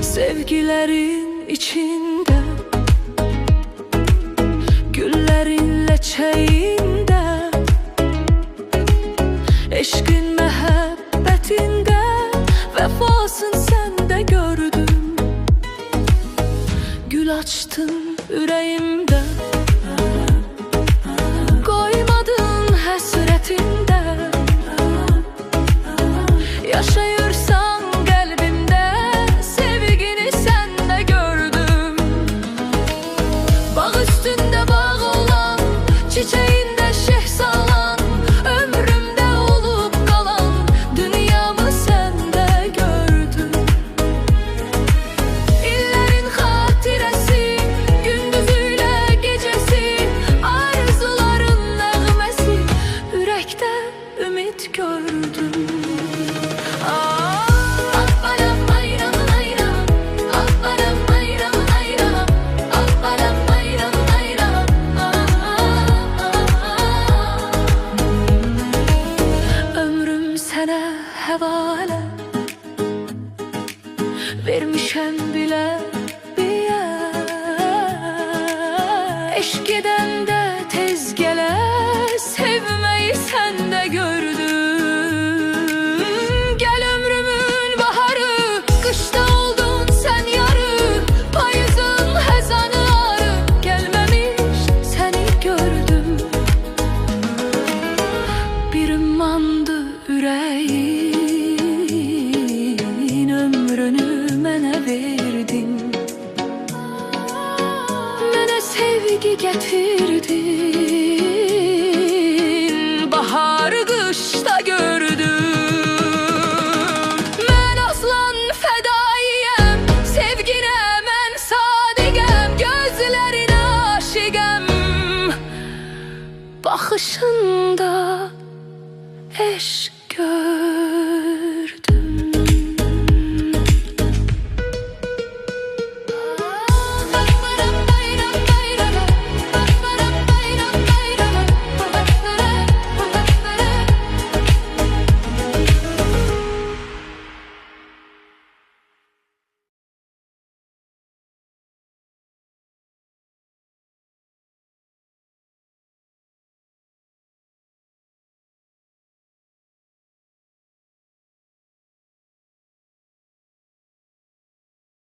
Sevgilerin içinde, güllerin leçeğinde, eşkin mehabbetinde, vefasın sende gördüm. Gül açtın yüreğimde, koymadın hasretinde. Yaşayırsan kalbimde, sevgini sende gördüm. Bağ üstünde bağ olan, çiçeğinde şeh salan, ömrümde olup kalan dünyamı sende gördüm. İllerin hatiresi, gündüzüyle gecesi, arzuların nəğməsi, ürəkdə ümid gördüm. Ömrüm sənə həvalə, vermişəm bilə bilə. Eşq edəndə tez gələ, sevməyi səndə gördüm. Gəl ömrümün baharı, qışda oldun sən yarı, payızın həzanı arı, gəlməmiş səni gördüm. Bir ümmandı ürəyin, ömrünü mənə verdin. Mənə sevgi gətirdin, bahar qışda gördüm. Mən aslan fədaiyəm, sevginə mən sadiqəm, gözlərinə aşiqəm, baxışında eşq